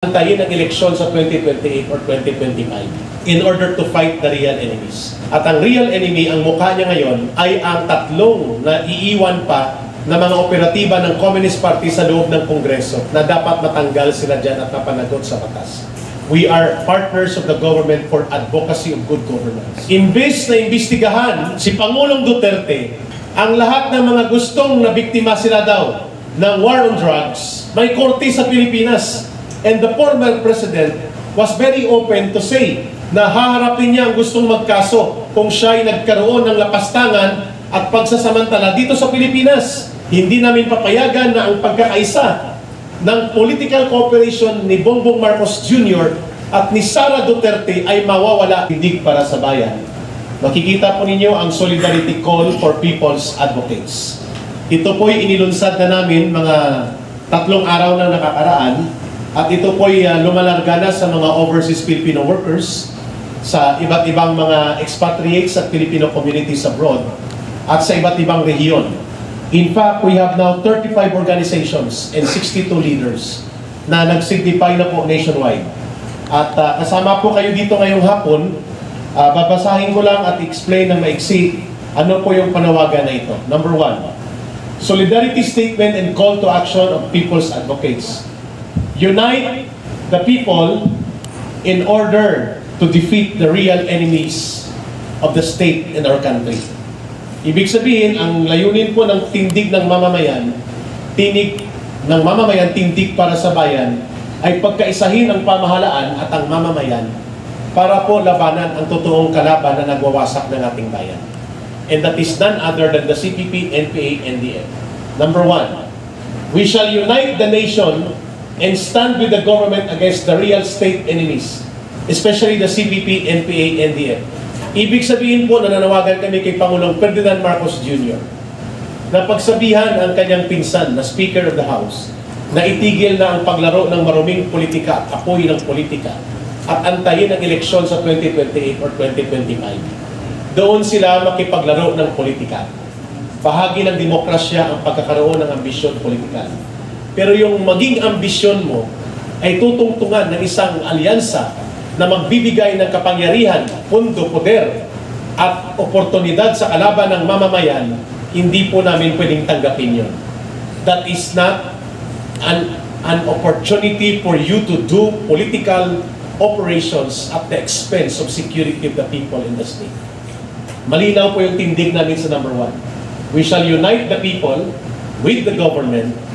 Antayin ang eleksyon sa 2028 or 2025 in order to fight the real enemies. At ang real enemy, ang mukha niya ngayon, ay ang tatlong na iiwan pa na mga operatiba ng Communist Party sa loob ng Kongreso na dapat matanggal sila dyan at napanagot sa batas. We are partners of the government for advocacy of good governance. Imbes na imbestigahan si Pangulong Duterte ang lahat ng mga gustong na biktima sila daw ng war on drugs, may korte sa Pilipinas. And the former president was very open to say na haharapin niya ang gustong magkaso kung siya ay nagkaroon ng lapastangan at pagsasamantala dito sa Pilipinas. Hindi namin papayagan na ang pagkakaisa ng political cooperation ni Bongbong Marcos Jr. at ni Sara Duterte ay mawawala tindig para sa bayan. Makikita po ninyo ang solidarity call for people's advocates. Ito po'y inilunsad na namin mga 3 araw na nakakaraan. At ito po'y lumalarga na sa mga overseas Filipino workers, sa iba't ibang mga expatriates at Filipino communities abroad, at sa iba't ibang rehiyon. In fact, we have now 35 organizations and 62 leaders na nag-signify na po nationwide. At kasama po kayo dito ngayong hapon, babasahin ko lang at explain ng maiksi ano po yung panawagan na ito. Number 1, solidarity statement and call to action of people's advocates. Unite the people in order to defeat the real enemies of the state and our country. Ibig sabihin, ang layunin po ng tindig ng mamamayan, tindig para sa bayan, ay pagkaisahin ang pamahalaan at ang mamamayan para po labanan ang totoong kalaban na nagwawasak ng ating bayan. And that is none other than the CPP, NPA, NDF. Number 1, we shall unite the nation and stand with the government against the real state enemies, especially the CPP, NPA, NDF. Ibig sabihin po, nananawagan kami kay Pangulong Ferdinand Marcos Jr. na pagsabihan ang kanyang pinsan na Speaker of the House na itigil na ang paglaro ng maruming politika at apoy ng politika at antayin ang eleksyon sa 2028 or 2025. Doon sila makipaglaro ng politika. Bahagi ng demokrasya ang pagkakaroon ng ambisyon politikal. Pero yung maging ambisyon mo ay tutungtungan ng isang alyansa na magbibigay ng kapangyarihan, pundo, poder at oportunidad sa kalaban ng mamamayan, hindi po namin pwedeng tanggapin yun. That is not an opportunity for you to do political operations at the expense of security of the people in the state. Malinaw po yung tindig namin sa number 1. We shall unite the people with the government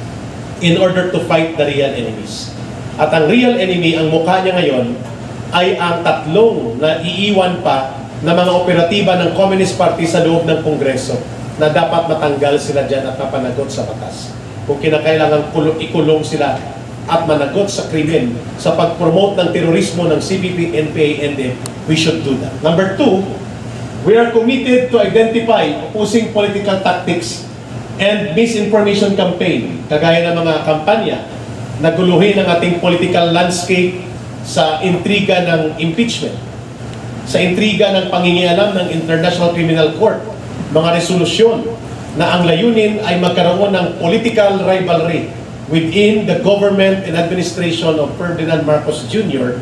in order to fight the real enemies. At ang real enemy, ang mukha niya ngayon, ay ang tatlong na iiwan pa na mga operatiba ng Communist Party sa loob ng Kongreso na dapat matanggal sila dyan at mapanagot sa batas. Kung kinakailangan ikulong sila at managot sa krimen sa pag-promote ng terorismo ng CPP, NPA, NDF, we should do that. Number 2, we are committed to identify opposing political tactics and misinformation campaign, kagaya ng mga kampanya na guluhin ang ating political landscape sa intriga ng impeachment, sa intriga ng pangingialam ng International Criminal Court, mga resolusyon na ang layunin ay magkaroon ng political rivalry within the government and administration of Ferdinand Marcos Jr.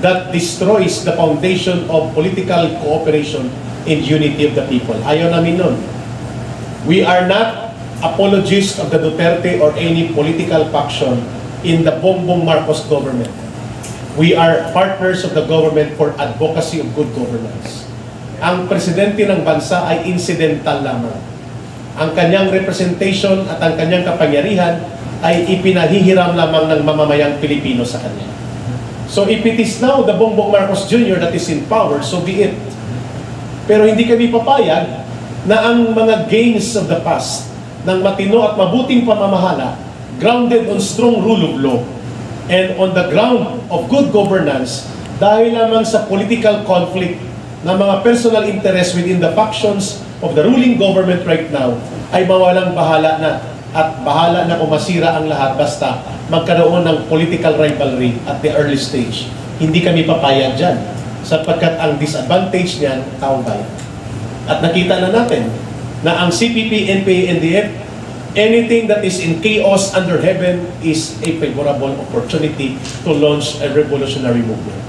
that destroys the foundation of political cooperation and unity of the people. Ayaw namin nun. We are not apologists of the Duterte or any political faction in the Bongbong Marcos government. We are partners of the government for advocacy of good governance. Ang presidente ng bansa ay incidental lamang. Ang kanyang representation at ang kanyang kapangyarihan ay ipinahihiram lamang ng mamamayang Pilipino sa kanya. So if it is now the Bongbong Marcos Jr. that is in power, so be it. Pero hindi kami papayag na ang mga gains of the past ng matino at mabuting pamamahala, grounded on strong rule of law, and on the ground of good governance, dahil lamang sa political conflict ng mga personal interest within the factions of the ruling government right now, ay mawalang bahala na at bahala na kung masira ang lahat basta magkaroon ng political rivalry at the early stage. Hindi kami papayag dyan, sapagkat ang disadvantage niyan, taong bayan. At nakita na natin na ang CPP, NPA, NDF anything that is in chaos under heaven is a favorable opportunity to launch a revolutionary movement.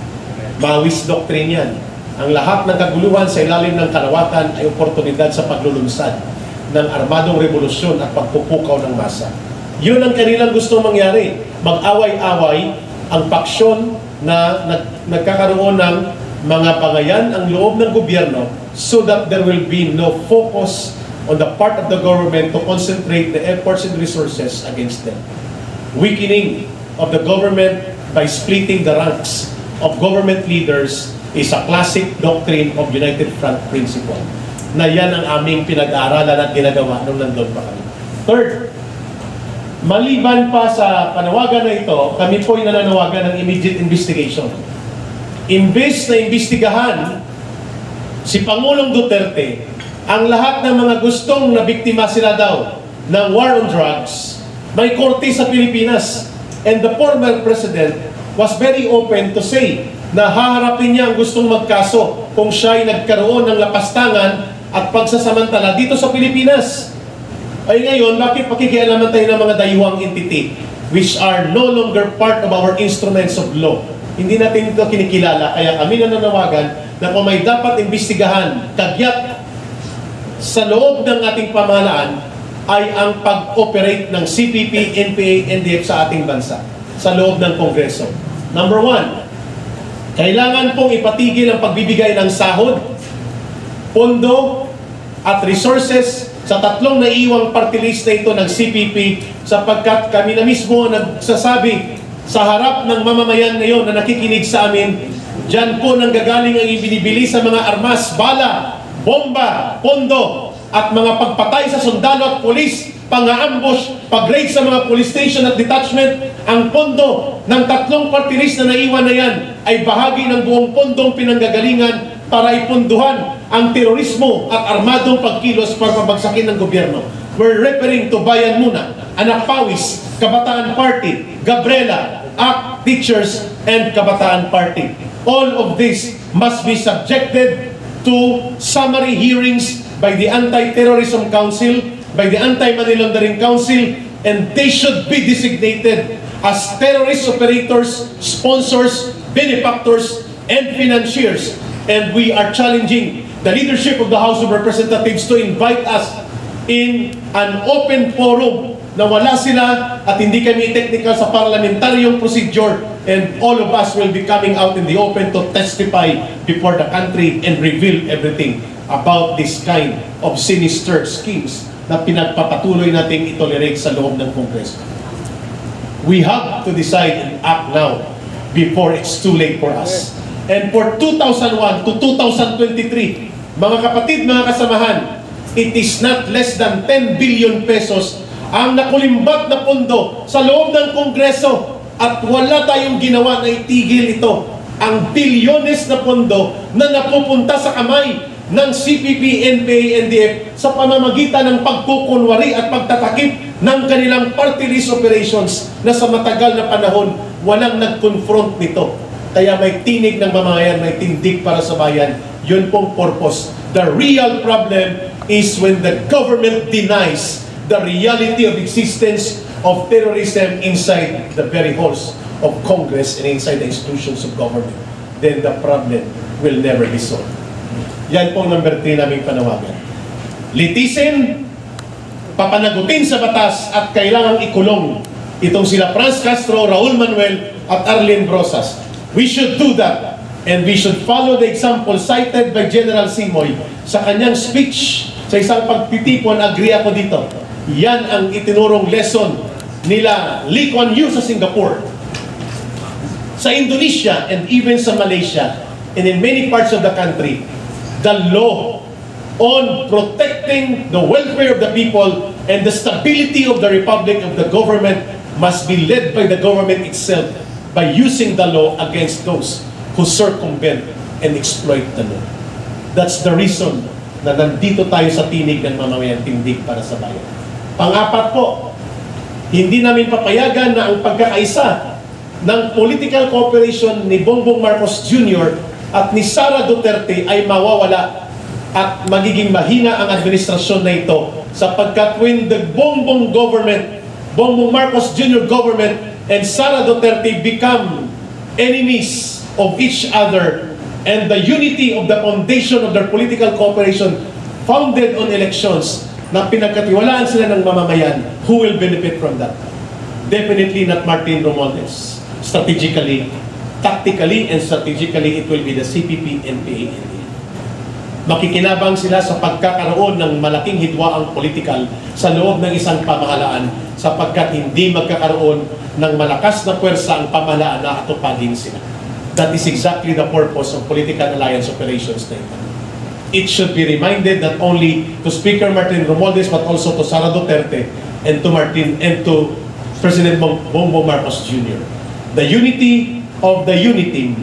Maoist doctrine yan. Ang lahat ng kaguluhan sa ilalim ng karawakan ay oportunidad sa paglulunsad ng armadong revolusyon at pagpupukaw ng masa. Yun ang kanilang gusto mangyari. Mag-away-away ang paksyon na nagkakaroon ng mga pangayan ang loob ng gobyerno so that there will be no focus on the part of the government to concentrate the efforts and resources against them. Weakening of the government by splitting the ranks of government leaders is a classic doctrine of United Front principle, na yan ang aming pinag-aaralan at ginagawa nung nandun pa kami. Third, maliban pa sa panawagan na ito, kami po'y nananawagan ng immediate investigation. Imbes na imbestigahan si Pangulong Duterte ang lahat ng mga gustong nabiktima sila daw ng war on drugs, may korte sa Pilipinas. And the former president was very open to say na haharapin niya ang gustong magkaso kung siya ay nagkaroon ng lapastangan at pagsasamantala dito sa Pilipinas. Ay ngayon, bakit pakikialaman tayo ng mga dayuhang entity which are no longer part of our instruments of law? Hindi natin ito kinikilala, kaya kami nananawagan na kung may dapat imbestigahan, kagyat sa loob ng ating pamahalaan ay ang pag-operate ng CPP, NPA, NDF sa ating bansa, sa loob ng Kongreso. Number one, kailangan pong ipatigil ang pagbibigay ng sahod, pondo, at resources sa tatlong naiiwang party list na ito ng CPP sapagkat kami na mismo nagsasabi sa harap ng mamamayan ngayon na nakikinig sa amin, dyan po nanggagaling ang ibinibili sa mga armas, bala, bomba, pondo, at mga pagpatay sa sundalo at polis, pang-ambush, pag-raid sa mga police station at detachment. Ang pondo ng tatlong party list na naiwan na yan ay bahagi ng buong pondong pinanggagalingan para ipunduhan ang terorismo at armadong pagkilos para pabagsakin ng gobyerno. We're referring to Bayan Muna, Anak Pawis, Kabataan Party, Gabriela, ACT, Teachers, and Kabataan Party. All of this must be subjected to summary hearings by the Anti-Terrorism Council, by the Anti-Money Laundering Council, and they should be designated as terrorist operators, sponsors, benefactors, and financiers. And we are challenging the leadership of the House of Representatives to invite us in an open forum na wala sila at hindi kami technical sa parliamentaryong procedure, and all of us will be coming out in the open to testify before the country and reveal everything about this kind of sinister schemes na pinagpapatuloy nating itolerate sa loob ng Kongreso. We have to decide and act now before it's too late for us. And for 2001 to 2023, mga kapatid, mga kasamahan, it is not less than 10 billion pesos ang nakulimbat na pondo sa loob ng Kongreso at wala tayong ginawa na itigil ito. Ang bilyones na pondo na napupunta sa kamay ng CPP, NPA, NDF sa pamamagitan ng pagkukunwari at pagtatakip ng kanilang party list operations na sa matagal na panahon walang nag-confront nito. Kaya may tinig ng mamamayan, may tindig para sa bayan. Yun pong purpose. The real problem is when the government denies the reality of existence of terrorism inside the very halls of Congress and inside the institutions of government. Then the problem will never be solved. Yan pong number 3 naming panawagan. Litisin, papanagutin sa batas at kailangang ikulong itong sila Franz Castro, Raul Manuel at Arlene Brosas. We should do that, and we should follow the example cited by General Simoy sa kanyang speech sa isang pagtitipon. Agree ako dito. Yan ang itinurong lesson nila Lee Kuan Yew sa Singapore, sa Indonesia, and even sa Malaysia, and in many parts of the country. The law on protecting the welfare of the people and the stability of the republic, of the government, must be led by the government itself by using the law against those who circumvent and exploit the law. That's the reason na nandito tayo sa tinig ng mamamayang tindig para sa bayan. Pang-apat po, hindi namin papayagan na ang pagkakaisa ng political cooperation ni Bongbong Marcos Jr. at ni Sara Duterte ay mawawala at magiging mahina ang administrasyon na ito sapagkat when the Bongbong government, Bongbong Marcos Jr. government and Sara Duterte become enemies of each other, and the unity of the foundation of their political cooperation founded on elections na pinagkatiwalaan sila ng mamamayan, who will benefit from that? Definitely not Martin Romualdez. Strategically, tactically, and strategically, it will be the CPP, NPA, NDF. Makikinabang sila sa pagkakaroon ng malaking hidwaang politikal sa loob ng isang pamahalaan sapagkat hindi magkakaroon ng malakas na puwersa ang pamahalaan na atupagin sila. That is exactly the purpose of political alliance operations na ito. It should be reminded not only to Speaker Martin Romualdez but also to Sara Duterte and to President Bongbong Marcos Jr. The unity of the unity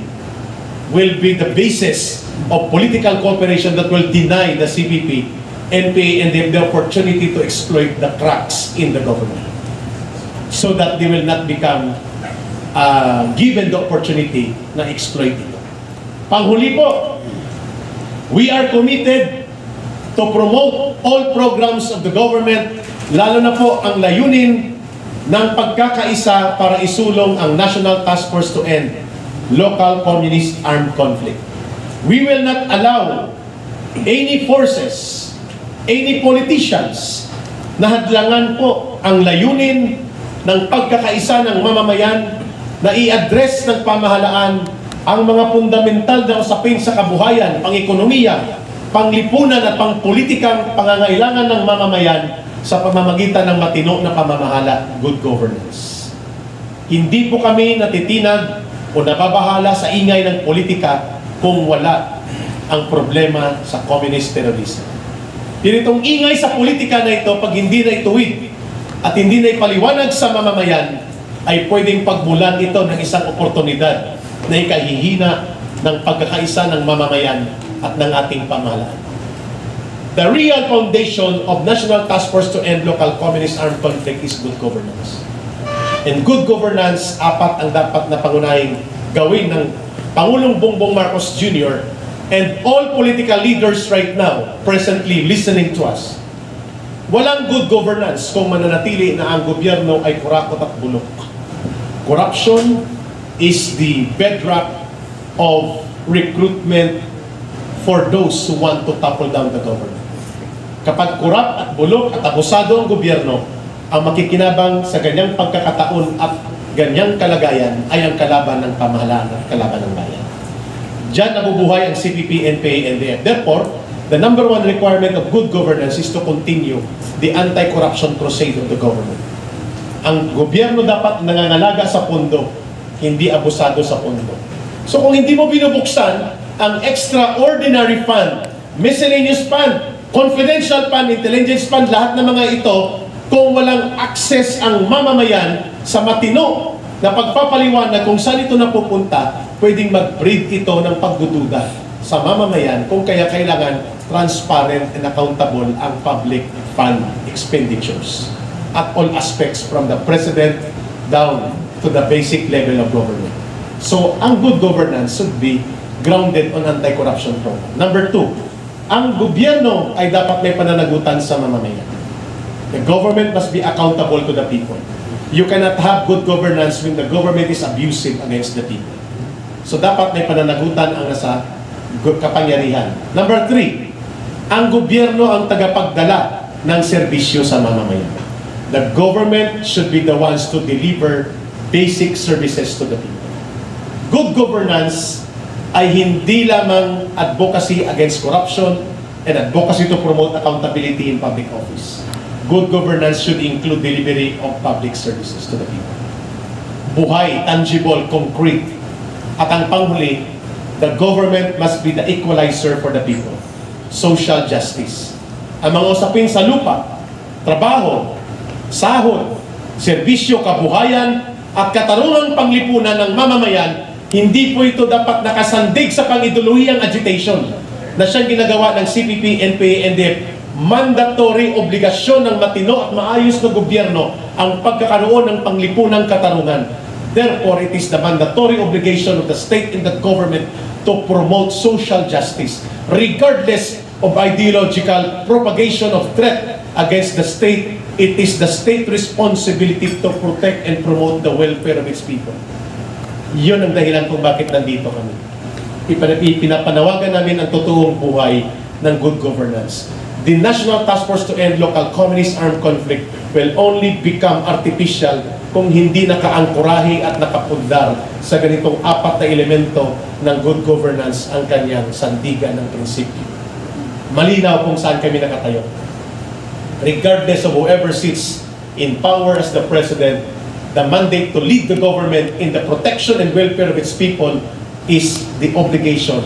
will be the basis of political cooperation that will deny the CPP, NPA, and the opportunity to exploit the cracks in the government so that they will not become given the opportunity na exploit ito. Panghuli po, we are committed to promote all programs of the government, lalo na po ang layunin ng pagkakaisa para isulong ang National Task Force to End Local Communist Armed Conflict. We will not allow any forces, any politicians na hadlangan po ang layunin ng pagkakaisa ng mamamayan na i-address ng pamahalaan ang mga fundamental na usapin sa kabuhayan, pang-ekonomiya, panglipunan at pangpolitikang pangangailangan ng mamamayan sa pamamagitan ng matino na pamamahala, good governance. Hindi po kami natitinag o nababahala sa ingay ng politika kung wala ang problema sa communist terrorism. Itong ingay sa politika na ito, pag hindi na ituwid at hindi na ipaliwanag sa mamamayan, ay pwedeng pagmulan ito ng isang oportunidad na ikahihina ng pagkakaisa ng mamamayan at ng ating pamahalaan. The real foundation of National Task Force to End Local Communist Armed Conflict is good governance. And good governance, apat ang dapat na pangunahing gawin ng Pangulong Bongbong Marcos Jr. and all political leaders right now presently listening to us. Walang good governance kung mananatili na ang gobyerno ay kurakot at bulok. Corruption is the bedrock of recruitment for those who want to topple down the government. Kapag kurap at bulok at abusado ang gobyerno, ang makikinabang sa ganyang pagkakataon at ganyang kalagayan ay ang kalaban ng pamahalaan at kalaban ng bayan. Diyan nabubuhay ang CPP, NPA, NDF. Therefore, the number one requirement of good governance is to continue the anti-corruption crusade of the government. Ang gobyerno dapat nangangalaga sa pondo, hindi abusado sa pondo. So kung hindi mo binubuksan ang extraordinary fund, miscellaneous fund, confidential fund, intelligence fund, lahat ng mga ito, kung walang access ang mamamayan sa matino na pagpapaliwanag kung saan ito napupunta, pwedeng mag-breed ito ng pagdududa sa mamamayan kung kaya kailangan transparent and accountable ang public fund expenditures at all aspects from the president down to the basic level of government. So, ang good governance should be grounded on anti-corruption program. Number two, ang gobyerno ay dapat may pananagutan sa mamamayan. The government must be accountable to the people. You cannot have good governance when the government is abusive against the people. So, dapat may pananagutan ang nasa kapangyarihan. Number three, ang gobyerno ang tagapagdala ng serbisyo sa mamamayan. The government should be the ones to deliver basic services to the people. Good governance ay hindi lamang advocacy against corruption and advocacy to promote accountability in public office. Good governance should include delivery of public services to the people. Buhay, tangible, concrete. At ang panghuli, the government must be the equalizer for the people. Social justice. Ang mga usapin sa lupa, trabaho, sahod, serbisyo, kabuhayan, at katarungang panglipunan ng mamamayan, hindi po ito dapat nakasandig sa pang-ideolohiyang agitation na siyang ginagawa ng CPP, NPA, NDF. Mandatory obligasyon ng matino at maayos na gobyerno ang pagkakaroon ng panglipunang katarungan. Therefore, it is the mandatory obligation of the state and the government to promote social justice regardless of ideological propagation of threat against the state. It is the state responsibility to protect and promote the welfare of its people. Yun ang dahilan kung bakit nandito kami. Pinapanawagan namin ang totoong buhay ng good governance. The National Task Force to End Local Communist Armed Conflict will only become artificial kung hindi nakaangkurahe at nakapundar sa ganitong apat na elemento ng good governance ang kanyang sandigan ng prinsipyo. Malinaw kung saan kami nakatayo. Regardless of whoever sits in power as the president, the mandate to lead the government in the protection and welfare of its people is the obligation